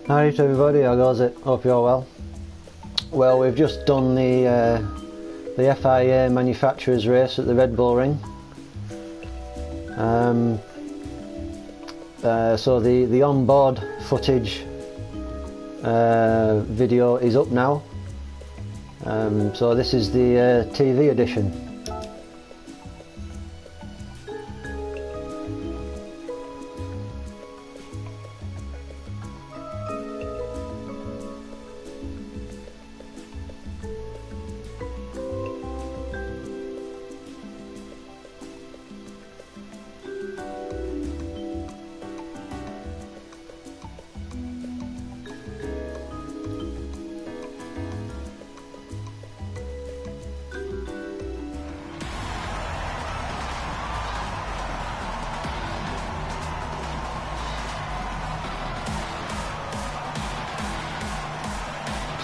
Alright everybody, how goes it? Hope you're well. Well, we've just done the FIA Manufacturers race at the Red Bull Ring. So the onboard footage video is up now. So this is the TV edition.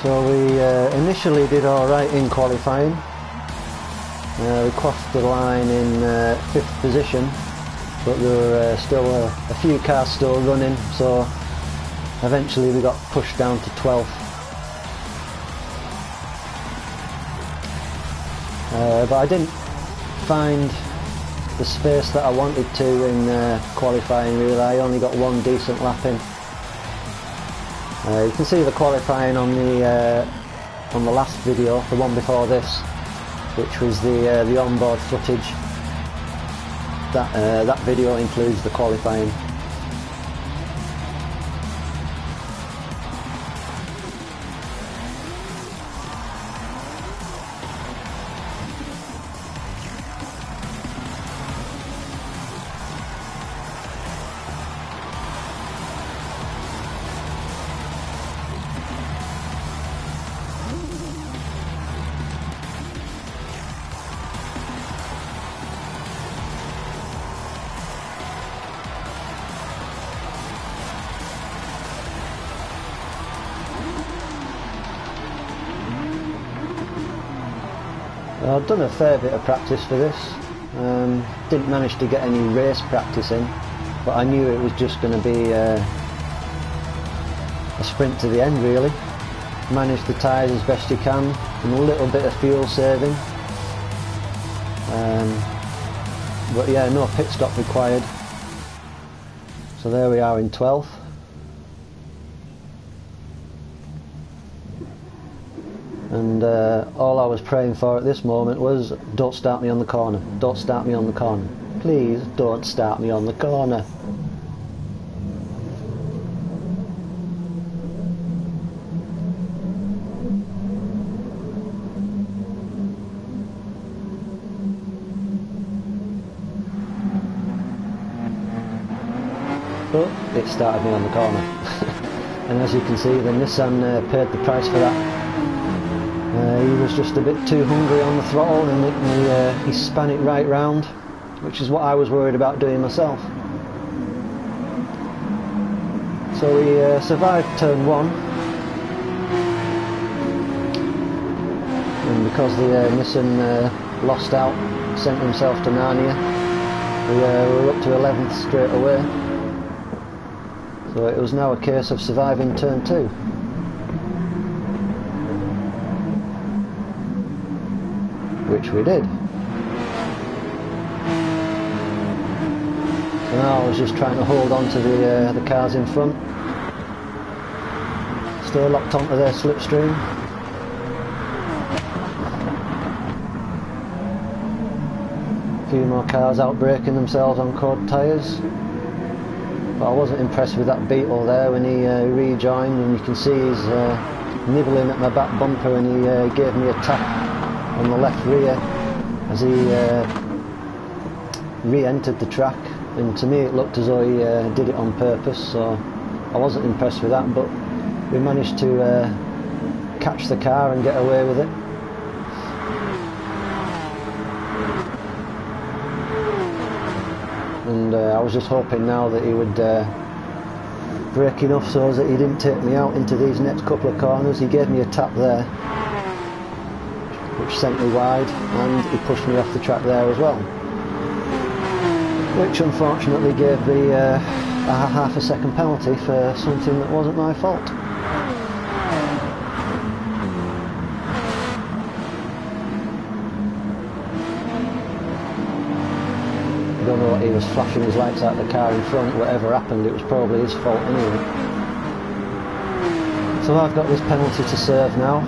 So we initially did alright in qualifying. We crossed the line in 5th position, but there were still a few cars still running, so eventually we got pushed down to 12th. But I didn't find the space that I wanted to in qualifying really. I only got one decent lap in. You can see the qualifying on the last video, the one before this, which was the onboard footage. That video includes the qualifying. I've done a fair bit of practice for this. Didn't manage to get any race practice in, but I knew it was just going to be a sprint to the end really. Manage the tyres as best you can, and a little bit of fuel saving. But yeah, no pit stop required. So there we are in 12th. And all I was praying for at this moment was, don't start me on the corner, don't start me on the corner, please don't start me on the corner. But it started me on the corner. And as you can see, the Nissan paid the price for that. He was just a bit too hungry on the throttle, and he span it right round, which is what I was worried about doing myself. So we survived turn 1, and because the Nissan lost out, sent himself to Narnia, we were up to 11th straight away. So it was now a case of surviving turn 2. Which we did. So now I was just trying to hold on to the cars in front. Still locked onto their slipstream. A few more cars out braking themselves on cold tyres. But I wasn't impressed with that Beetle there when he rejoined, and you can see he's nibbling at my back bumper, and he gave me a tap on the left rear as he re-entered the track, and to me it looked as though he did it on purpose, so I wasn't impressed with that, but we managed to catch the car and get away with it. And I was just hoping now that he would brake enough so that he didn't take me out into these next couple of corners. He gave me a tap there, which sent me wide, and he pushed me off the track there as well. which unfortunately gave the a half a second penalty for something that wasn't my fault. I don't know what he was flashing his lights at the car in front. Whatever happened, it was probably his fault anyway. So I've got this penalty to serve now.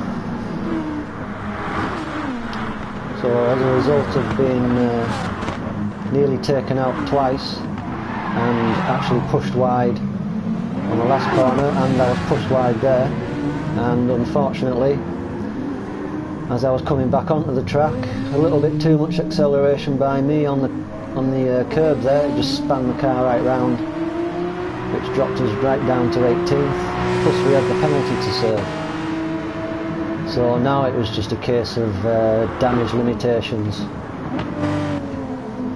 So as a result of being nearly taken out twice and actually pushed wide on the last corner, and I was pushed wide there, and unfortunately as I was coming back onto the track, a little bit too much acceleration by me on the curb there. It just span the car right round, which dropped us right down to 18th, plus we had the penalty to serve. So now it was just a case of damage limitations.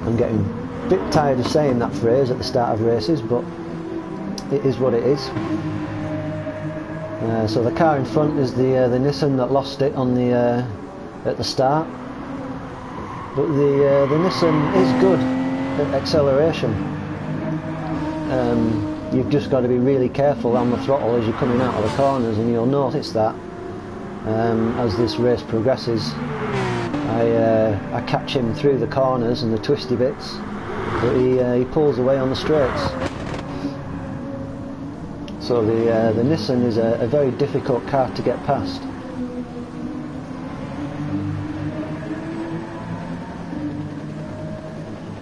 I'm getting a bit tired of saying that phrase at the start of races, but it is what it is. So the car in front is the Nissan that lost it on the at the start. But the Nissan is good at acceleration. You've just got to be really careful on the throttle as you're coming out of the corners, and you'll notice that as this race progresses. I catch him through the corners and the twisty bits, but he pulls away on the straights. So the Nissan is a very difficult car to get past.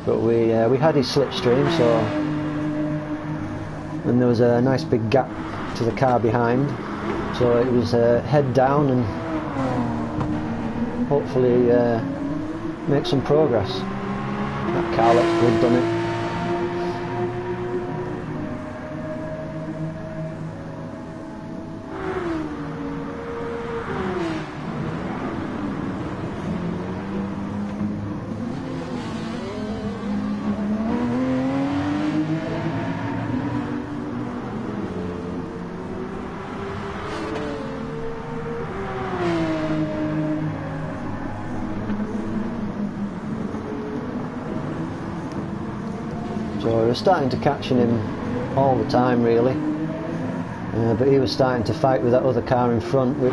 But we had his slipstream, so, and there was a nice big gap to the car behind, so it was head down and hopefully make some progress. That car looks good, doesn't it? So we were starting to catching him all the time really, but he was starting to fight with that other car in front, which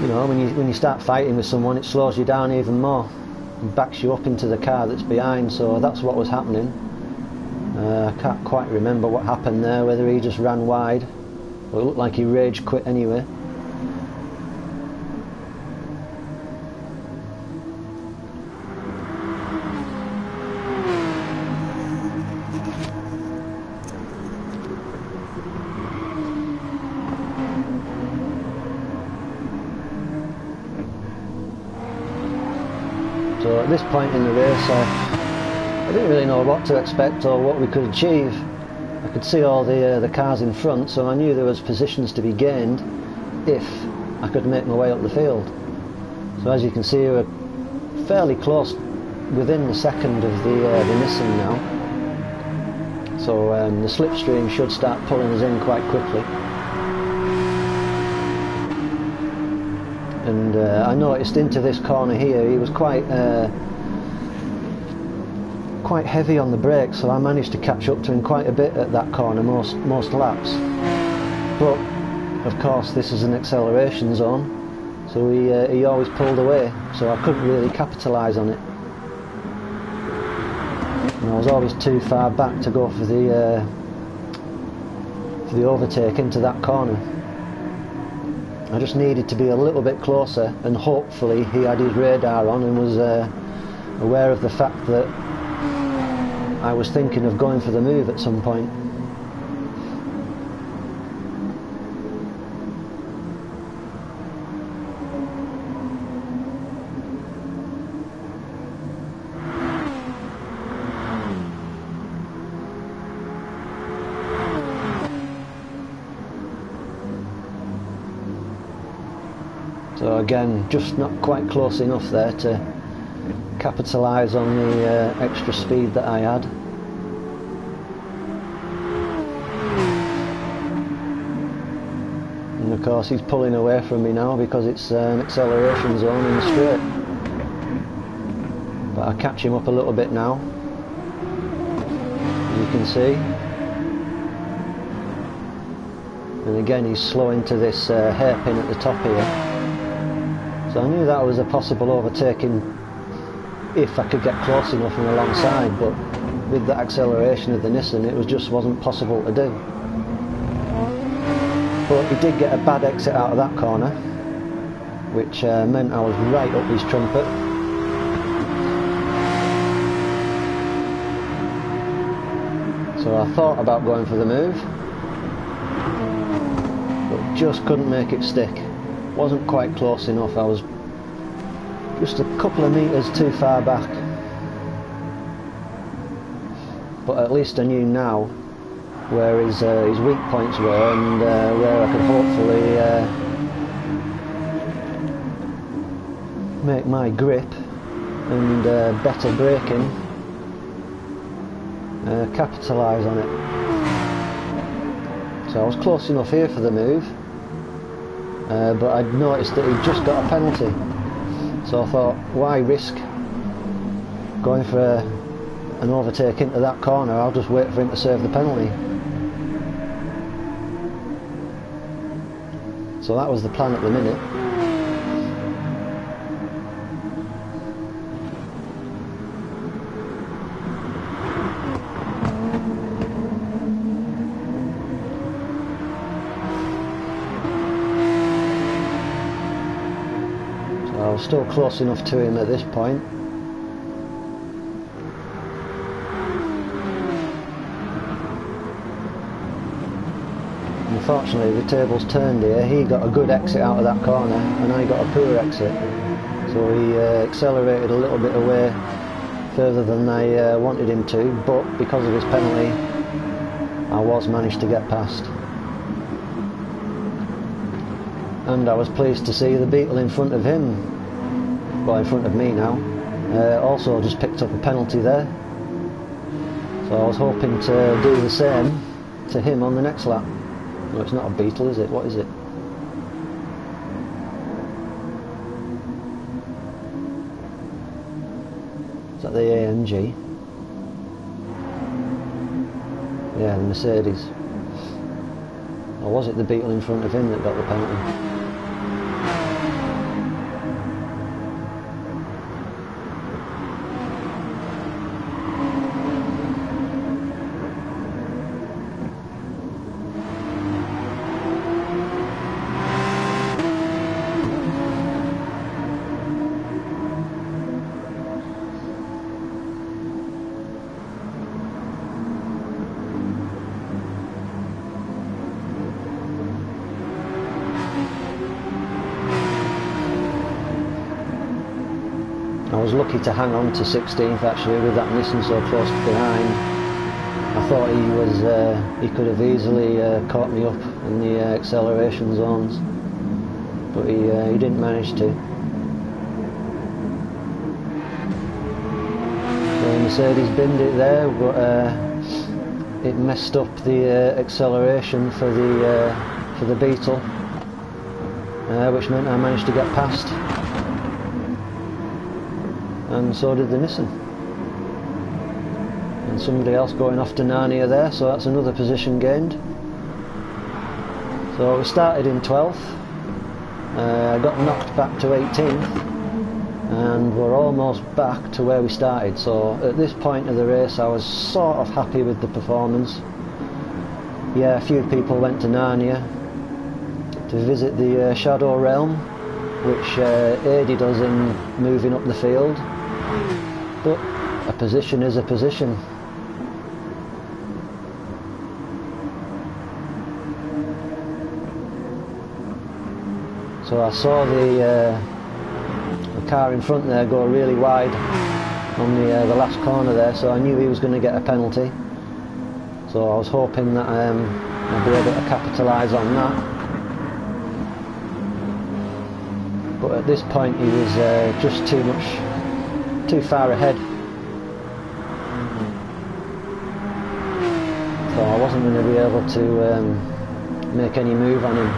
you know, when you start fighting with someone, it slows you down even more and backs you up into the car that's behind. So that's what was happening. I can't quite remember what happened there, whether he just ran wide or it looked like he rage quit anyway. So at this point in the race, I didn't really know what to expect or what we could achieve. I could see all the cars in front, so I knew there was positions to be gained if I could make my way up the field. So as you can see, we're fairly close, within the second of the Nissan now. So the slipstream should start pulling us in quite quickly. And I noticed into this corner here, he was quite heavy on the brakes, so I managed to catch up to him quite a bit at that corner most laps. But of course this is an acceleration zone, so he always pulled away, so I couldn't really capitalise on it. And I was always too far back to go for the overtake into that corner. I just needed to be a little bit closer, and hopefully he had his radar on and was aware of the fact that I was thinking of going for the move at some point. So again, just not quite close enough there to capitalise on the extra speed that I had. And of course he's pulling away from me now because it's an acceleration zone in the straight. But I'll catch him up a little bit now. you can see. And again he's slow into this hairpin at the top here. So I knew that was a possible overtaking if I could get close enough and alongside, but with the acceleration of the Nissan it just wasn't possible to do. But he did get a bad exit out of that corner, which meant I was right up his trumpet. So I thought about going for the move, but just couldn't make it stick. Wasn't quite close enough. I was just a couple of metres too far back. But at least I knew now where his weak points were, and where I could hopefully make my grip and better braking capitalise on it. So I was close enough here for the move, but I'd noticed that he'd just got a penalty, so I thought, why risk going for an overtake into that corner? I'll just wait for him to serve the penalty. So that was the plan at the minute. So I was still close enough to him at this point. Unfortunately the tables turned here. He got a good exit out of that corner and I got a poor exit, so he accelerated a little bit away further than I wanted him to, but because of his penalty I was managed to get past. And I was pleased to see the Beetle in front of him, well, in front of me now, also just picked up a penalty there, so I was hoping to do the same to him on the next lap. No, it's not a Beetle, is it? What is it? Is that the AMG? Yeah, the Mercedes. Or was it the Beetle in front of him that got the penalty? I was lucky to hang on to 16th actually with that Nissan so close behind. I thought he could have easily caught me up in the acceleration zones, but he didn't manage to. The Mercedes binned it there, but it messed up the acceleration for the Beetle, which meant I managed to get past. And so did the Nissan. And somebody else going off to Narnia there, so that's another position gained. So we started in 12th, got knocked back to 18th, and we're almost back to where we started. So at this point of the race I was sort of happy with the performance. Yeah, a few people went to Narnia to visit the Shadow Realm, which aided us in moving up the field. But a position is a position. So I saw the car in front there go really wide on the last corner there, so I knew he was going to get a penalty. So I was hoping that I'd be able to capitalise on that. But at this point he was just too far ahead, so I wasn't going to be able to make any move on him.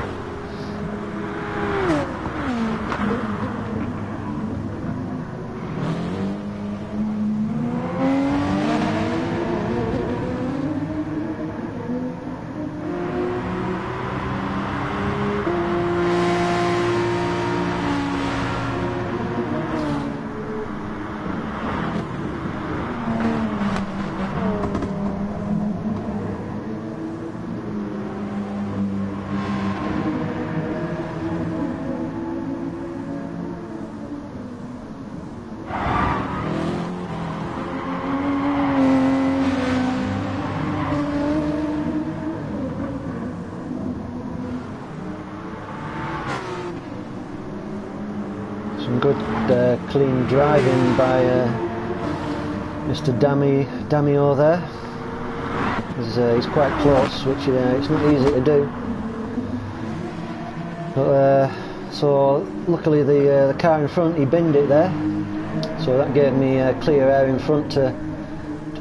clean driving by Mr. Damio there. He's quite close, which it's not easy to do. But so luckily the car in front, he binned it there, so that gave me clear air in front to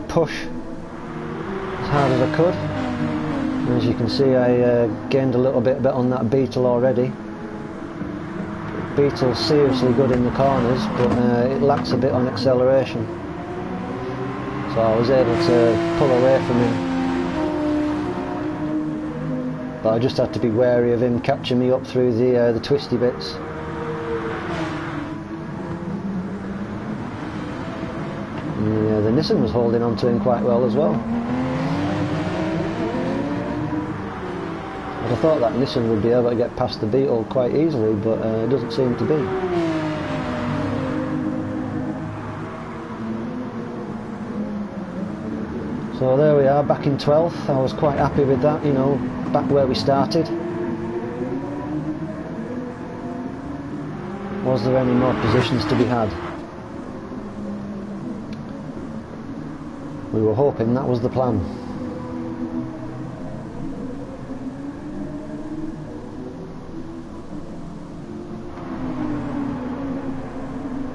push as hard as I could. And as you can see, I gained a little bit on that Beetle already. Beetle's seriously good in the corners, but it lacks a bit on acceleration, so I was able to pull away from him. But I just had to be wary of him catching me up through the twisty bits. And the Nissan was holding on to him quite well as well. I thought that Nissan would be able to get past the Beetle quite easily, but it doesn't seem to be. So there we are, back in 12th. I was quite happy with that, you know, back where we started. Was there any more positions to be had? We were hoping that was the plan.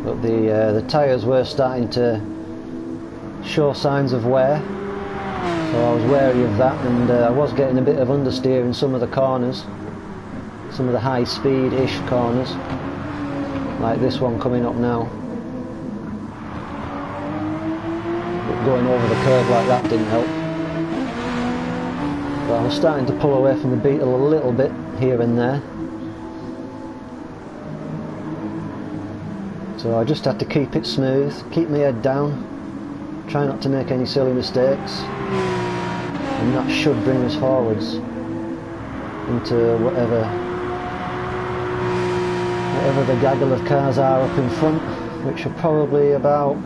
But the tyres were starting to show signs of wear, so I was wary of that, and I was getting a bit of understeer in some of the corners, some of the high speed-ish corners, like this one coming up now. But going over the curve like that didn't help. But I was starting to pull away from the Beetle a little bit here and there. So I just had to keep it smooth, keep my head down, try not to make any silly mistakes, and that should bring us forwards into whatever the gaggle of cars are up in front, which are probably about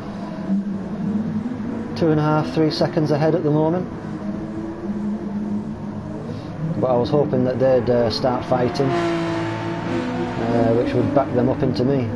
2.5–3 seconds ahead at the moment. But I was hoping that they'd start fighting, which would back them up into me.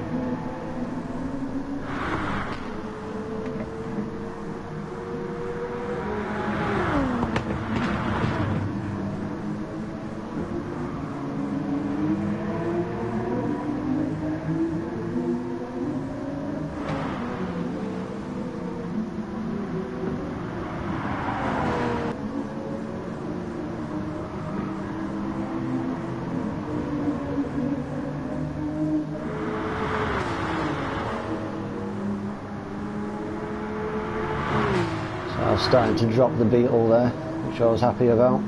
I was starting to drop the Beetle there, which I was happy about.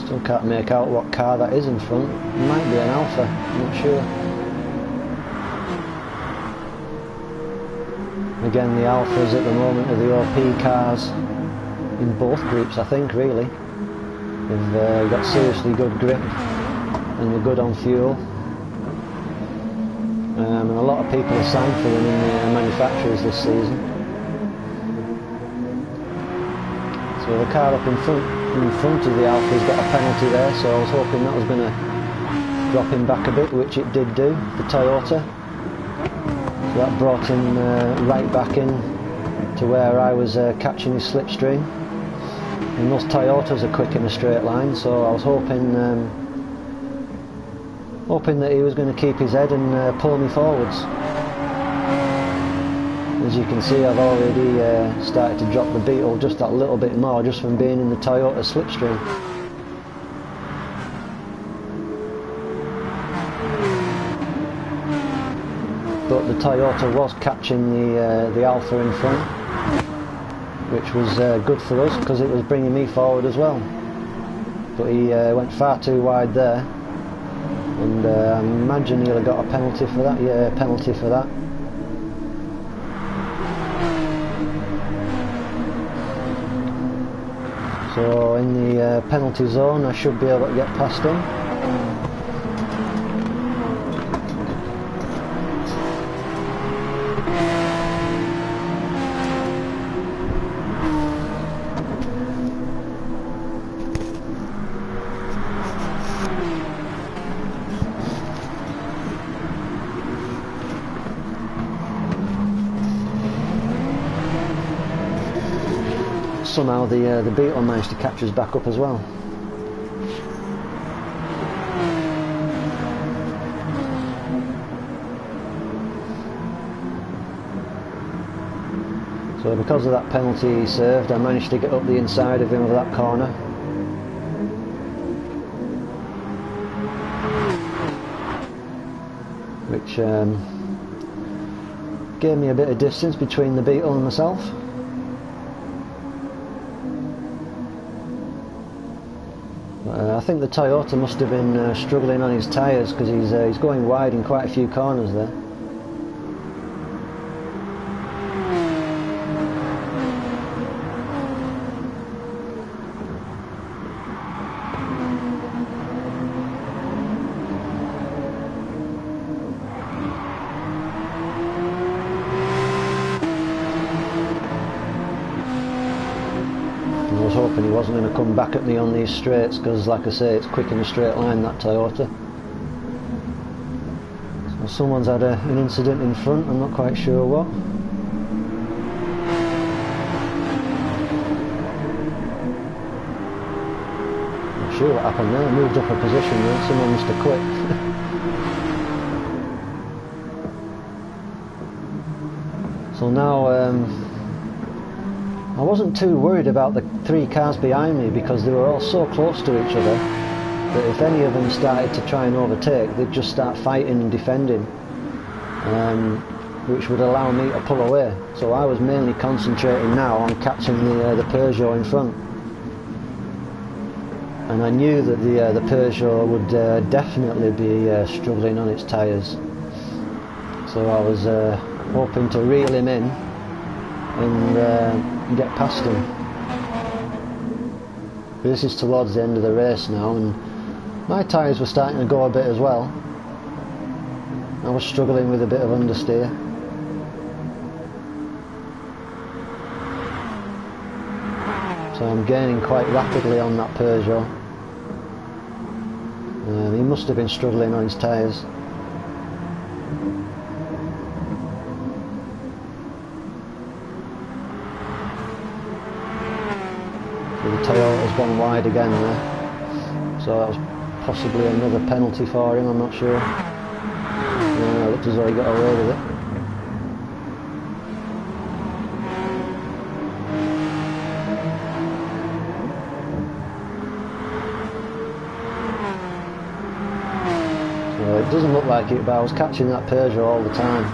Still can't make out what car that is in front. It might be an Alpha, I'm not sure. Again, the Alphas at the moment are the OP cars in both groups, I think, really. They've got seriously good grip and they're good on fuel. And a lot of people have signed for them in the manufacturers this season. So the car up in front of the Alpha's got a penalty there, so I was hoping that was going to drop him back a bit, which it did do, the Toyota. So that brought him right back in to where I was catching his slipstream. And those Toyotas are quick in a straight line, so I was hoping that he was going to keep his head and pull me forwards. As you can see, I've already started to drop the Beetle just that little bit more, just from being in the Toyota slipstream. But the Toyota was catching the Alpha in front, which was good for us because it was bringing me forward as well. But he went far too wide there, and I imagine he'll have got a penalty for that. Yeah, a penalty for that. So in the penalty zone, I should be able to get past him. somehow the Beetle managed to catch us back up as well. So because of that penalty he served, I managed to get up the inside of him of that corner. Which gave me a bit of distance between the Beetle and myself. I think the Toyota must have been struggling on his tyres, because he's going wide in quite a few corners there. I was hoping he wasn't going to come back at me on these straights, because like I say, it's quick in a straight line, that Toyota. So someone's had an incident in front, I'm not quite sure what. Not sure what happened there, moved up a position there, someone must have quit. So now I wasn't too worried about the three cars behind me, because they were all so close to each other that if any of them started to try and overtake, they'd just start fighting and defending, which would allow me to pull away. So I was mainly concentrating now on catching the Peugeot in front, and I knew that the Peugeot would definitely be struggling on its tyres. So I was hoping to reel him in and get past him. This is towards the end of the race now, and my tyres were starting to go a bit as well. I was struggling with a bit of understeer. So I'm gaining quite rapidly on that Peugeot. He must have been struggling on his tyres. The Toyota's gone wide again there, so that was possibly another penalty for him, I'm not sure. Yeah, it looked as though he got away with it. So it doesn't look like it, but I was catching that Peugeot all the time.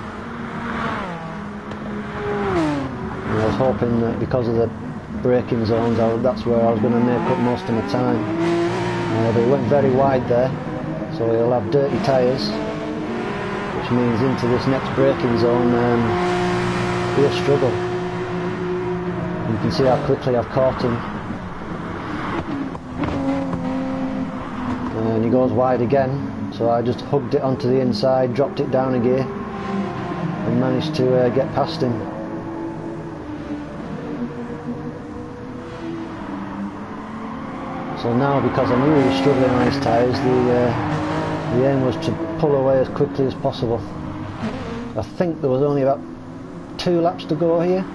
And I was hoping that because of the braking zones, that's where I was going to make up most of my time. But he went very wide there, so he'll have dirty tyres, which means into this next braking zone he'll struggle. You can see how quickly I've caught him. And he goes wide again, so I just hugged it onto the inside, dropped it down a gear, and managed to get past him. So now, because I knew he was struggling on his tyres, the aim was to pull away as quickly as possible. I think there was only about 2 laps to go here.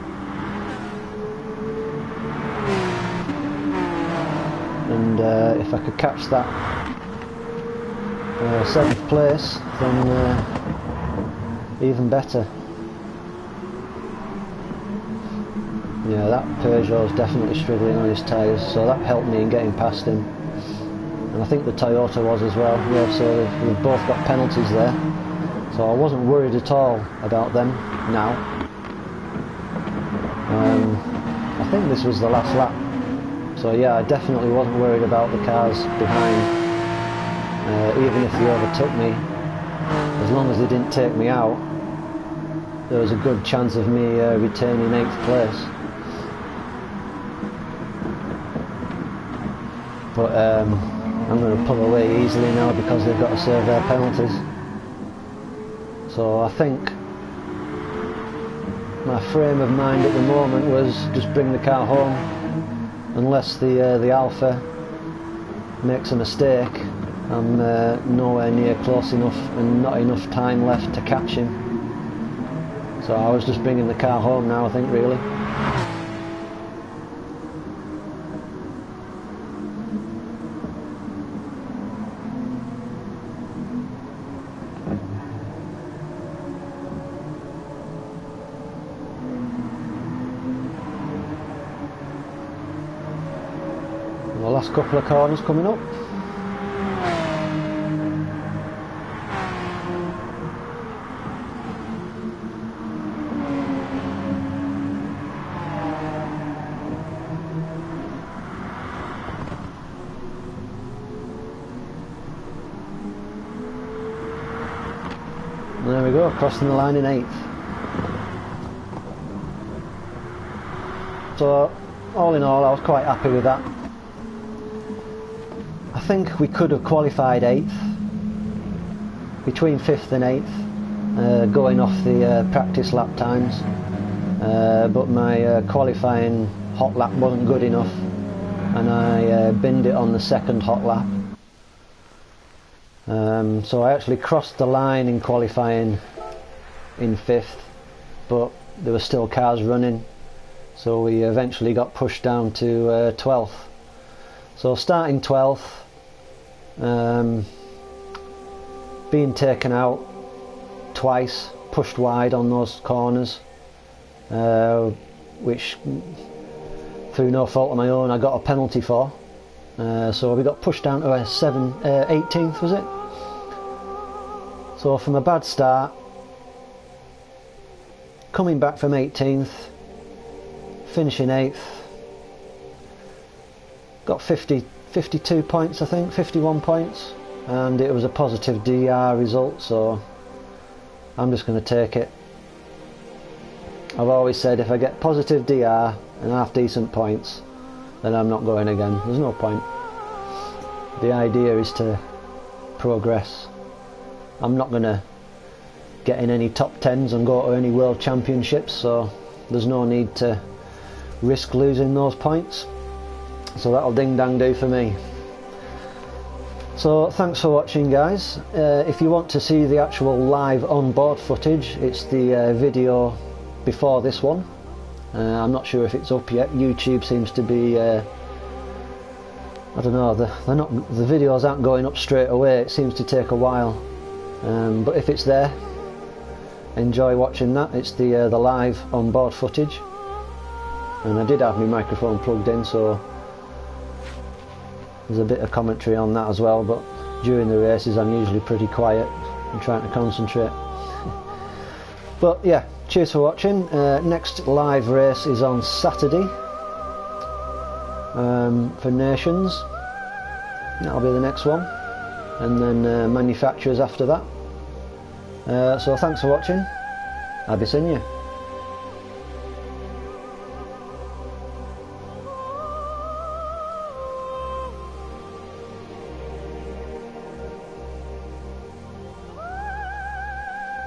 And if I could catch that 7th place, then even better. Yeah, that Peugeot is definitely struggling on his tyres, so that helped me in getting past him. And I think the Toyota was as well. Yeah, so we've both got penalties there. So I wasn't worried at all about them now. I think this was the last lap. So yeah, I definitely wasn't worried about the cars behind. Even if they overtook me, as long as they didn't take me out, there was a good chance of me retaining 8th place. But I'm going to pull away easily now because they've got to serve their penalties. So I think my frame of mind at the moment was just bring the car home, unless the Alpha makes a mistake. I'm nowhere near close enough and not enough time left to catch him. So I was just bringing the car home now, I think, really. last couple of corners coming up. There we go, crossing the line in 8th. So, all in all, I was quite happy with that. I think we could have qualified 8th, between 5th and 8th, going off the practice lap times, but my qualifying hot lap wasn't good enough, and I binned it on the second hot lap. So I actually crossed the line in qualifying in 5th, but there were still cars running, so we eventually got pushed down to 12th. So starting 12th, being taken out twice, pushed wide on those corners, which through no fault of my own I got a penalty for. So we got pushed down to 18th, was it? So from a bad start, coming back from 18th, finishing 8th, got 52 points, I think, 51 points, and it was a positive DR result, so I'm just going to take it. I've always said if I get positive DR and half decent points, then I'm not going again. There's no point. The idea is to progress. I'm not going to get in any top 10s and go to any world championships, so there's no need to risk losing those points. So that'll ding dang do for me. So thanks for watching, guys. If you want to see the actual live on-board footage, it's the video before this one. I'm not sure if it's up yet. YouTube seems to be I don't know, the videos aren't going up straight away. It seems to take a while, but if it's there, enjoy watching that. It's the live on-board footage, and I did have my microphone plugged in, so there's a bit of commentary on that as well, but during the races I'm usually pretty quiet. I'm trying to concentrate. But yeah, cheers for watching. Next live race is on Saturday for Nations. That'll be the next one, and then Manufacturers after that. So thanks for watching. I'll be seeing you.